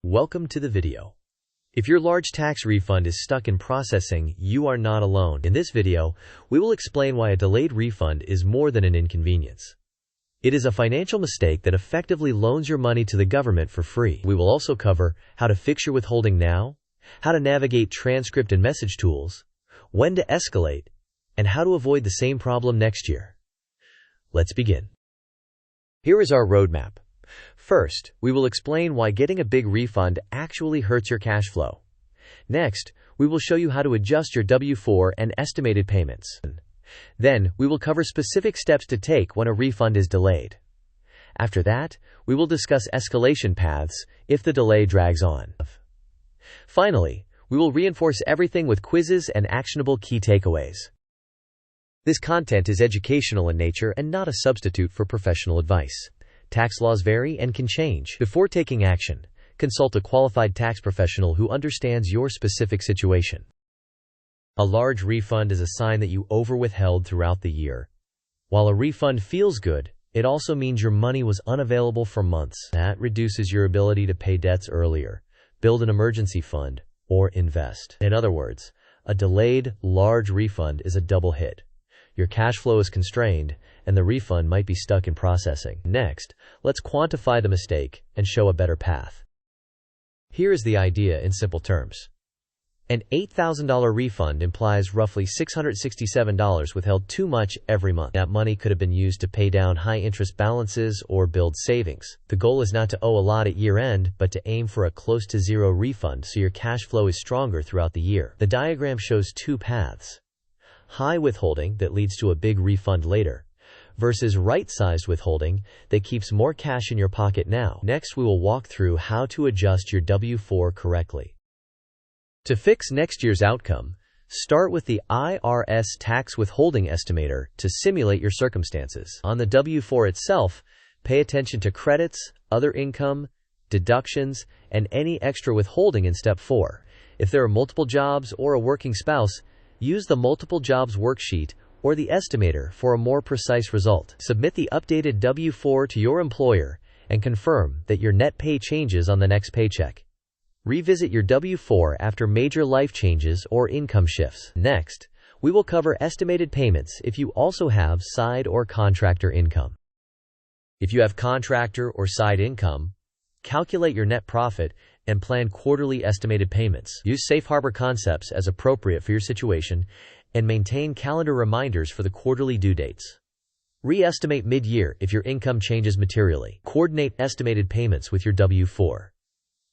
Welcome to the video. If your large tax refund is stuck in processing, you are not alone. In this video, we will explain why a delayed refund is more than an inconvenience. It is a financial mistake that effectively loans your money to the government for free. We will also cover how to fix your withholding now, how to navigate transcript and message tools, when to escalate, and how to avoid the same problem next year. Let's begin. Here is our roadmap. First, we will explain why getting a big refund actually hurts your cash flow. Next, we will show you how to adjust your W-4 and estimated payments. Then, we will cover specific steps to take when a refund is delayed. After that, we will discuss escalation paths if the delay drags on. Finally, we will reinforce everything with quizzes and actionable key takeaways. This content is educational in nature and not a substitute for professional advice. Tax laws vary and can change. Before taking action, consult a qualified tax professional who understands your specific situation. A large refund is a sign that you overwithheld throughout the year. While a refund feels good, it also means your money was unavailable for months. That reduces your ability to pay debts earlier, build an emergency fund, or invest. In other words, a delayed, large refund is a double hit. Your cash flow is constrained, and the refund might be stuck in processing. Next, let's quantify the mistake and show a better path. Here is the idea in simple terms. An $8,000 refund implies roughly $667 withheld too much every month. That money could have been used to pay down high-interest balances or build savings. The goal is not to owe a lot at year-end, but to aim for a close to zero refund so your cash flow is stronger throughout the year. The diagram shows two paths. High withholding that leads to a big refund later, versus right-sized withholding that keeps more cash in your pocket now. Next, we will walk through how to adjust your W-4 correctly. To fix next year's outcome, start with the IRS tax withholding estimator to simulate your circumstances. On the W-4 itself, pay attention to credits, other income, deductions, and any extra withholding in Step 4. If there are multiple jobs or a working spouse, use the multiple jobs worksheet or the estimator for a more precise result. Submit the updated W-4 to your employer and confirm that your net pay changes on the next paycheck. Revisit your W-4 after major life changes or income shifts. Next, we will cover estimated payments if you also have side or contractor income. If you have contractor or side income, calculate your net profit and plan quarterly estimated payments. Use safe harbor concepts as appropriate for your situation and maintain calendar reminders for the quarterly due dates. Re-estimate mid-year if your income changes materially. Coordinate estimated payments with your W-4.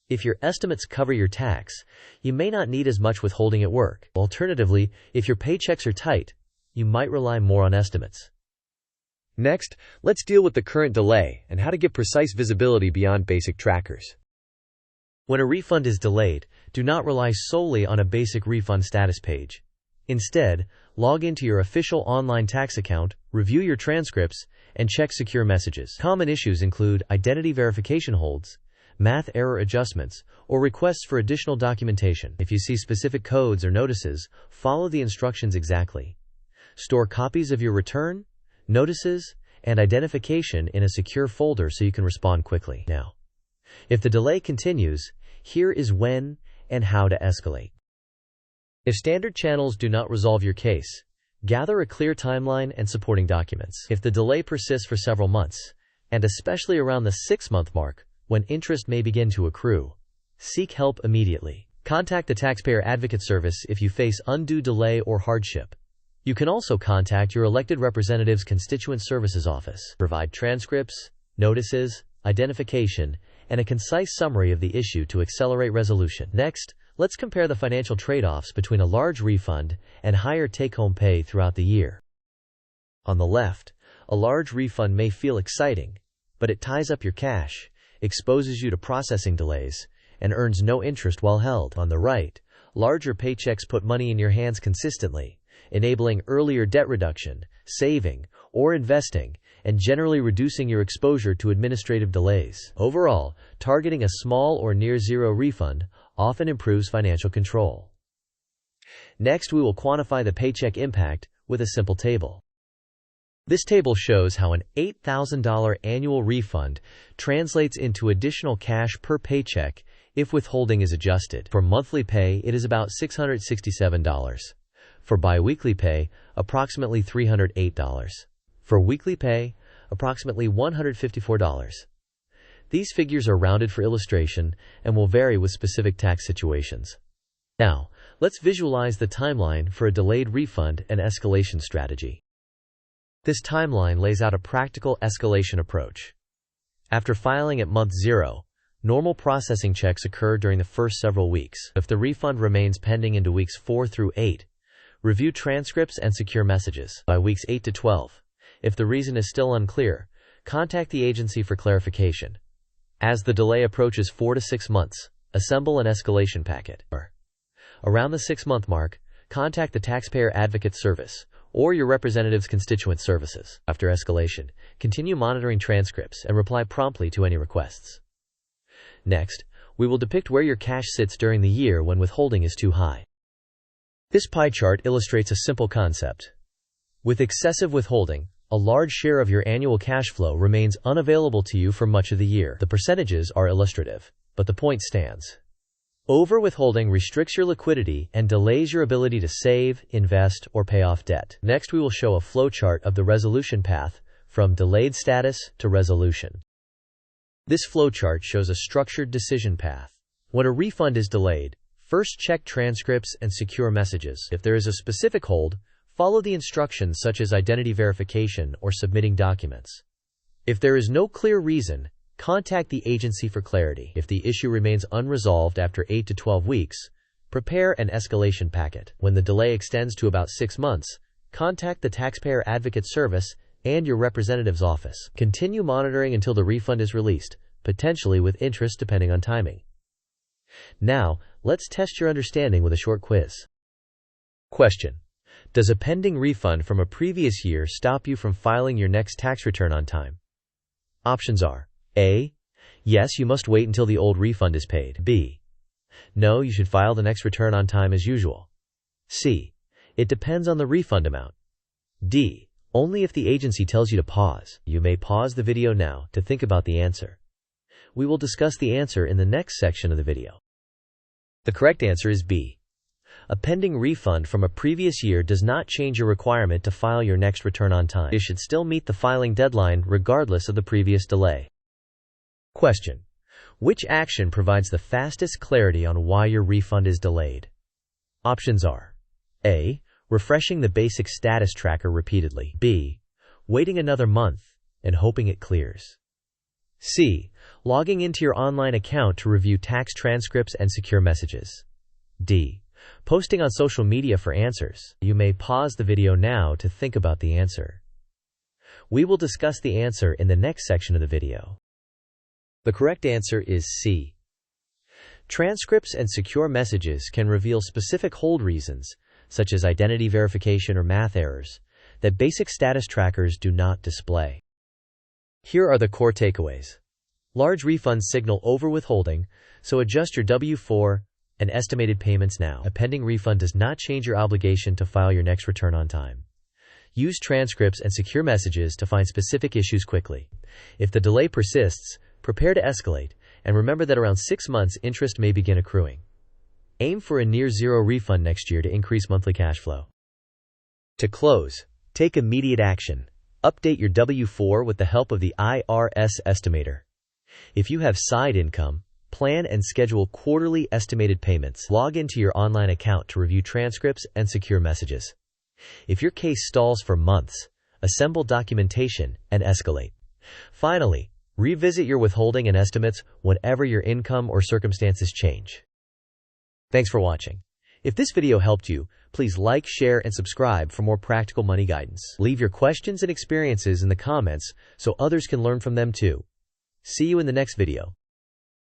If your estimates cover your tax, you may not need as much withholding at work. Alternatively, if your paychecks are tight, you might rely more on estimates. Next, let's deal with the current delay and how to get precise visibility beyond basic trackers. When a refund is delayed, do not rely solely on a basic refund status page. Instead, log into your official online tax account, review your transcripts, and check secure messages. Common issues include identity verification holds, math error adjustments, or requests for additional documentation. If you see specific codes or notices, follow the instructions exactly. Store copies of your return, notices, and identification in a secure folder so you can respond quickly. Now, if the delay continues, here is when and how to escalate. If standard channels do not resolve your case, gather a clear timeline and supporting documents. If the delay persists for several months, and especially around the 6-month mark, when interest may begin to accrue, seek help immediately. Contact the Taxpayer Advocate Service if you face undue delay or hardship. You can also contact your elected representative's constituent services office. Provide transcripts, notices, identification, and a concise summary of the issue to accelerate resolution. Next, let's compare the financial trade-offs between a large refund and higher take-home pay throughout the year. On the left, a large refund may feel exciting, but it ties up your cash, exposes you to processing delays, and earns no interest while held. On the right, larger paychecks put money in your hands consistently, enabling earlier debt reduction, saving, or investing, and generally reducing your exposure to administrative delays. Overall, targeting a small or near-zero refund often improves financial control. Next, we will quantify the paycheck impact with a simple table. This table shows how an $8,000 annual refund translates into additional cash per paycheck if withholding is adjusted. For monthly pay, it is about $667. For biweekly pay, approximately $308. For weekly pay, approximately $154. These figures are rounded for illustration and will vary with specific tax situations. Now, let's visualize the timeline for a delayed refund and escalation strategy. This timeline lays out a practical escalation approach. After filing at month 0, normal processing checks occur during the first several weeks. If the refund remains pending into weeks 4 through 8, review transcripts and secure messages. By weeks 8 to 12, if the reason is still unclear, contact the agency for clarification. As the delay approaches 4 to 6 months, assemble an escalation packet. Around the 6-month mark, contact the Taxpayer Advocate Service or your representative's constituent services. After escalation, continue monitoring transcripts and reply promptly to any requests. Next, we will depict where your cash sits during the year when withholding is too high. This pie chart illustrates a simple concept. With excessive withholding, a large share of your annual cash flow remains unavailable to you for much of the year. The percentages are illustrative, but the point stands. Over-withholding restricts your liquidity and delays your ability to save, invest, or pay off debt. Next, we will show a flowchart of the resolution path from delayed status to resolution. This flowchart shows a structured decision path. When a refund is delayed, first check transcripts and secure messages. If there is a specific hold, follow the instructions such as identity verification or submitting documents. If there is no clear reason, contact the agency for clarity. If the issue remains unresolved after 8 to 12 weeks, prepare an escalation packet. When the delay extends to about 6 months, contact the Taxpayer Advocate Service and your representative's office. Continue monitoring until the refund is released, potentially with interest depending on timing. Now, let's test your understanding with a short quiz. Question: does a pending refund from a previous year stop you from filing your next tax return on time? Options are: A. Yes, you must wait until the old refund is paid. B. No, you should file the next return on time as usual. C. It depends on the refund amount. D. Only if the agency tells you to pause. You may pause the video now to think about the answer. We will discuss the answer in the next section of the video. The correct answer is B. A pending refund from a previous year does not change your requirement to file your next return on time. You should still meet the filing deadline regardless of the previous delay. Question: which action provides the fastest clarity on why your refund is delayed? Options are: A. Refreshing the basic status tracker repeatedly. B. Waiting another month and hoping it clears. C. Logging into your online account to review tax transcripts and secure messages. D. Posting on social media for answers. You may pause the video now to think about the answer. We will discuss the answer in the next section of the video. The correct answer is C. Transcripts and secure messages can reveal specific hold reasons, such as identity verification or math errors, that basic status trackers do not display. Here are the core takeaways. Large refunds signal over-withholding, so adjust your W-4 and estimated payments now. A pending refund does not change your obligation to file your next return on time. Use transcripts and secure messages to find specific issues quickly. If the delay persists, prepare to escalate, and remember that around 6 months interest may begin accruing. Aim for a near-zero refund next year to increase monthly cash flow. To close, take immediate action. Update your W-4 with the help of the IRS estimator. If you have side income, plan and schedule quarterly estimated payments. Log into your online account to review transcripts and secure messages. If your case stalls for months, assemble documentation and escalate. Finally, revisit your withholding and estimates whenever your income or circumstances change. Thanks for watching. If this video helped you, please like, share, and subscribe for more practical money guidance. Leave your questions and experiences in the comments so others can learn from them too. See you in the next video.